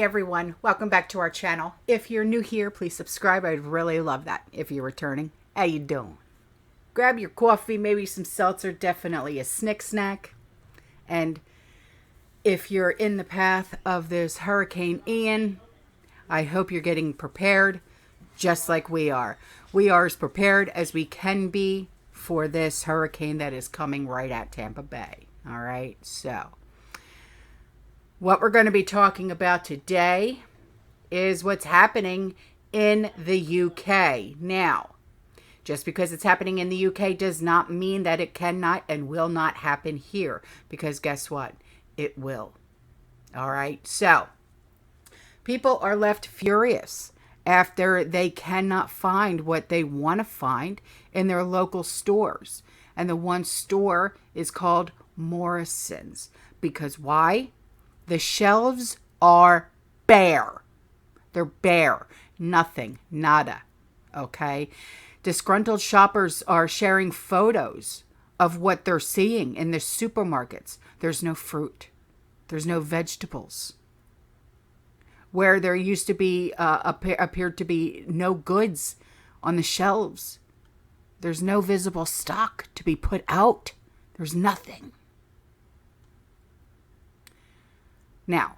everyone, welcome back to our channel. If you're new here, please subscribe. I'd really love that. If you're returning, how you doing? Grab your coffee, maybe some seltzer, definitely a snack. And if you're in the path of this Hurricane Ian, I hope you're getting prepared just like we are. We are as prepared as we can be for this hurricane that is coming right at Tampa Bay. All right, so what we're going to be talking about today is what's happening in the UK. Now, just because it's happening in the UK does not mean that it cannot and will not happen here, because guess what? It will. All right, so people are left furious after they cannot find what they want to find in their local stores. And the one store is called Morrison's. Because why? The shelves are bare. They're bare. Nothing. Nada. Okay? Disgruntled shoppers are sharing photos of what they're seeing in the supermarkets. There's no fruit. There's no vegetables. Where there used to be, appeared to be no goods on the shelves. There's no visible stock to be put out. There's nothing. Now,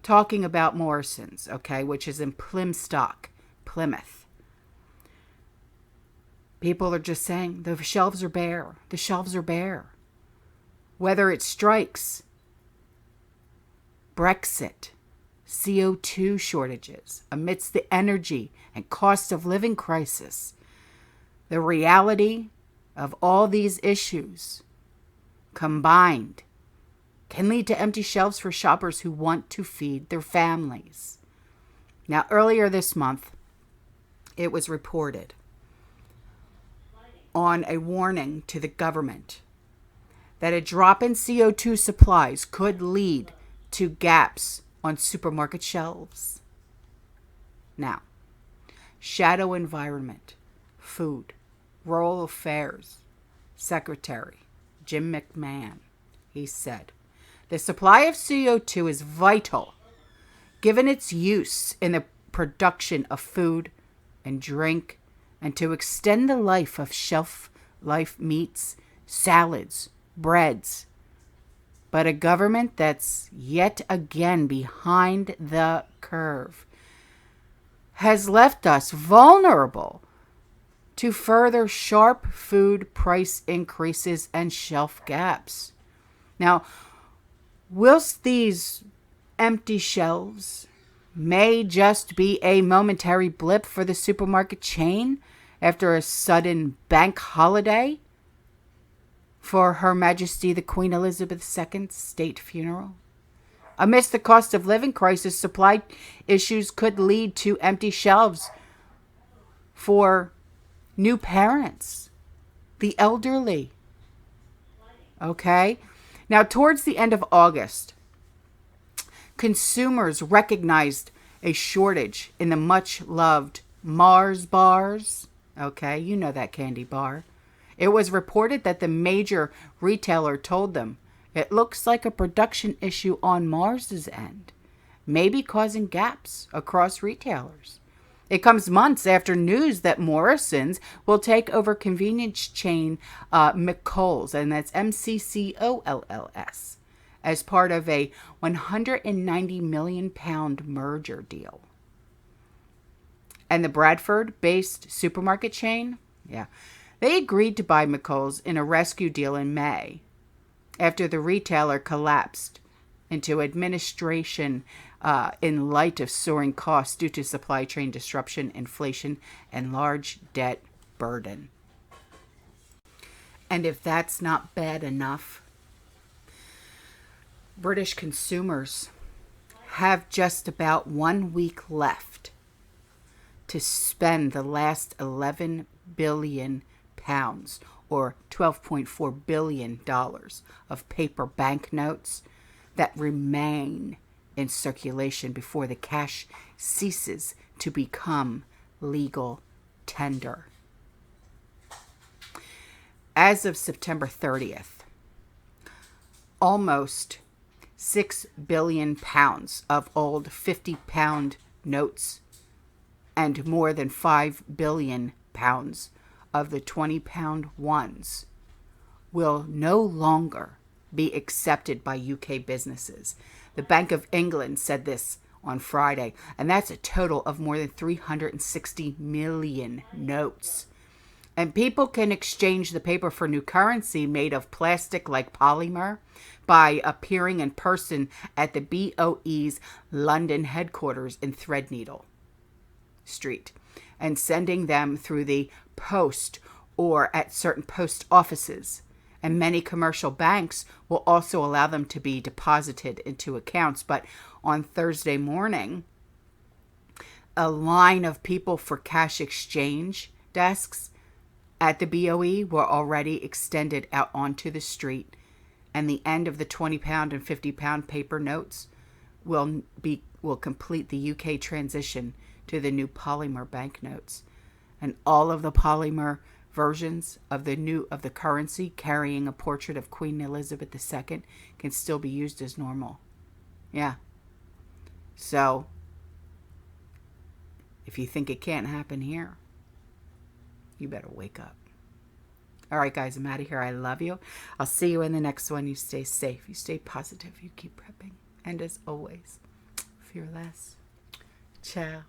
talking about Morrison's, okay, which is in Plymstock, Plymouth. People are just saying the shelves are bare. The shelves are bare. Whether it strikes, Brexit, CO2 shortages, amidst the energy and cost of living crisis, the reality of all these issues combined can lead to empty shelves for shoppers who want to feed their families. Now, earlier this month, it was reported on a warning to the government that a drop in CO2 supplies could lead to gaps on supermarket shelves. Now, Shadow Environment, Food, Rural Affairs Secretary Jim McMahon, he said, the supply of CO2 is vital given its use in the production of food and drink and to extend the life of shelf-life meats, salads, breads. But a government that's yet again behind the curve has left us vulnerable to further sharp food price increases and shelf gaps. Now, whilst these empty shelves may just be a momentary blip for the supermarket chain after a sudden bank holiday for Her Majesty the Queen Elizabeth II's state funeral, amidst the cost of living crisis, supply issues could lead to empty shelves for new parents, the elderly. Okay? Now, towards the end of August, consumers recognized a shortage in the much-loved Mars bars. Okay, you know that candy bar. It was reported that the major retailer told them it looks like a production issue on Mars's end, maybe causing gaps across retailers. It comes months after news that Morrison's will take over convenience chain McColl's, and that's MCCOLLS, as part of a £190 million merger deal. And the Bradford-based supermarket chain, they agreed to buy McColl's in a rescue deal in May after the retailer collapsed into administration in light of soaring costs due to supply chain disruption, inflation, and large debt burden. And if that's not bad enough, British consumers have just about 1 week left to spend the last 11 billion pounds or $12.4 billion of paper banknotes that remain in circulation before the cash ceases to become legal tender. As of September 30th, almost 6 billion pounds of old 50-pound notes and more than 5 billion pounds of the 20-pound ones will no longer be accepted by UK businesses. The Bank of England said this on Friday, and that's a total of more than 360 million notes. And people can exchange the paper for new currency made of plastic like polymer by appearing in person at the BOE's London headquarters in Threadneedle Street and sending them through the post or at certain post offices. And many commercial banks will also allow them to be deposited into accounts. But on Thursday morning, a line of people for cash exchange desks at the BOE were already extended out onto the street, and the end of the 20-pound and 50-pound paper notes will complete the UK transition to the new polymer banknotes. And all of the polymer versions of the currency carrying a portrait of Queen Elizabeth II can still be used as normal. Yeah. So, if you think it can't happen here, you better wake up. All right, guys, I'm out of here. I love you. I'll see you in the next one. You stay safe. You stay positive. You keep prepping. And as always, fear less. Ciao.